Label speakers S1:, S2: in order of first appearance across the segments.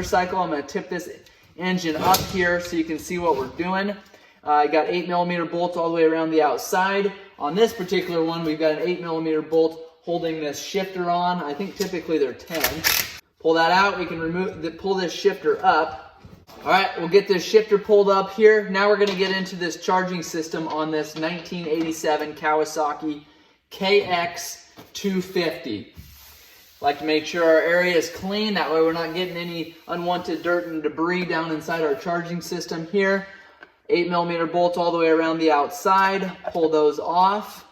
S1: motorcycle. I'm going to tip this engine up here so you can see what we're doing. I got 8mm bolts all the way around the outside. On this particular one, we've got an 8mm bolt holding this shifter on. I think typically they're 10. Pull that out. We can pull this shifter up. All right, we'll get this shifter pulled up here. Now we're going to get into this charging system on this 1987 Kawasaki KX 250. Like to make sure our area is clean. That way we're not getting any unwanted dirt and debris down inside our charging system here. 8mm bolts all the way around the outside. Pull those off.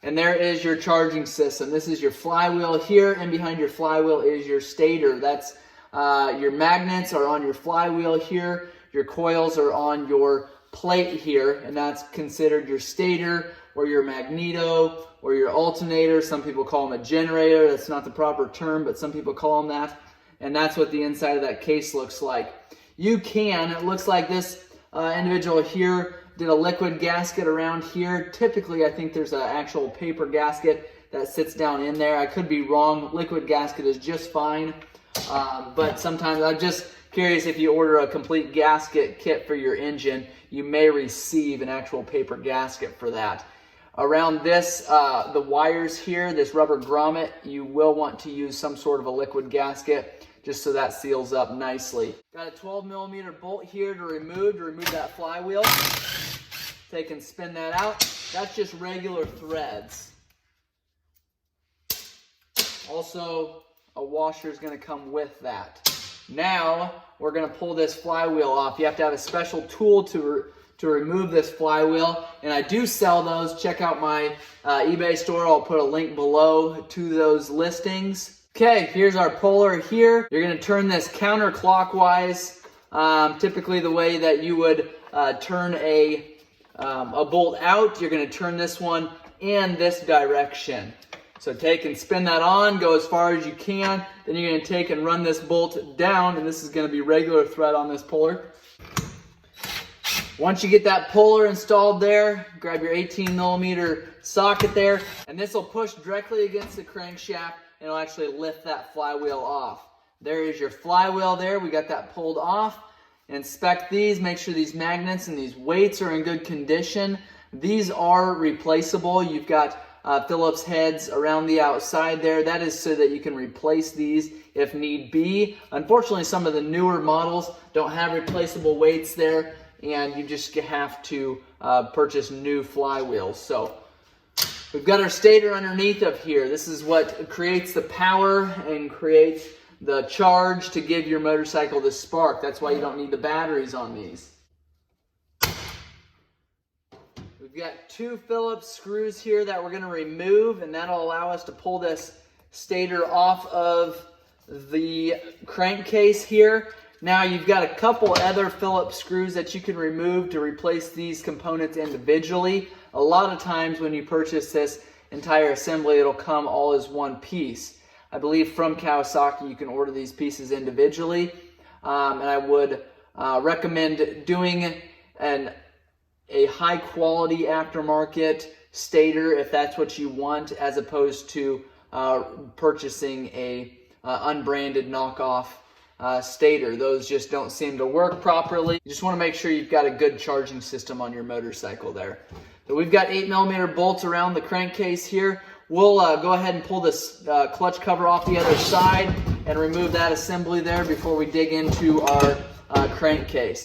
S1: And there is your charging system. This is your flywheel here, and behind your flywheel is your stator. That's your magnets are on your flywheel here. Your coils are on your plate here, and that's considered your stator or your magneto or your alternator. Some people call them a generator. That's not the proper term, but some people call them that. And that's what the inside of that case looks like. It looks like this individual here did a liquid gasket around here. Typically, I think there's an actual paper gasket that sits down in there. I could be wrong. Liquid gasket is just fine. But sometimes I'm just curious, if you order a complete gasket kit for your engine, you may receive an actual paper gasket for that. Around this, the wires here, this rubber grommet, you will want to use some sort of a liquid gasket just so that seals up nicely. Got a 12mm bolt here to remove that flywheel. Take and spin that out. That's just regular threads. Also, a washer is going to come with that. Now, we're going to pull this flywheel off. You have to have a special tool to remove this flywheel, and I do sell those. Check out my eBay store. I'll put a link below to those listings. Okay, here's our puller here. You're going to turn this counterclockwise, typically the way that you would turn a bolt out. You're going to turn this one in this direction. So take and spin that on, go as far as you can. Then you're going to take and run this bolt down, and this is going to be regular thread on this puller. Once you get that puller installed there, grab your 18mm socket there, and this will push directly against the crankshaft, and it'll actually lift that flywheel off. There is your flywheel there. We got that pulled off. Inspect these, make sure these magnets and these weights are in good condition. These are replaceable. You've got Phillips heads around the outside there. That is so that you can replace these if need be. Unfortunately, some of the newer models don't have replaceable weights there, and you just have to purchase new flywheels. So we've got our stator underneath of here. This is what creates the power and creates the charge to give your motorcycle the spark. That's why you don't need the batteries on these. We've got 2 Phillips screws here that we're going to remove, and that'll allow us to pull this stator off of the crankcase here. Now you've got a couple other Phillips screws that you can remove to replace these components individually. A lot of times when you purchase this entire assembly, it'll come all as one piece. I believe from Kawasaki you can order these pieces individually, and I would recommend doing a high quality aftermarket stator if that's what you want, as opposed to purchasing a unbranded knockoff stator. Those just don't seem to work properly. You just want to make sure you've got a good charging system on your motorcycle there. So we've got 8mm bolts around the crankcase here. We'll go ahead and pull this clutch cover off the other side and remove that assembly there before we dig into our crankcase.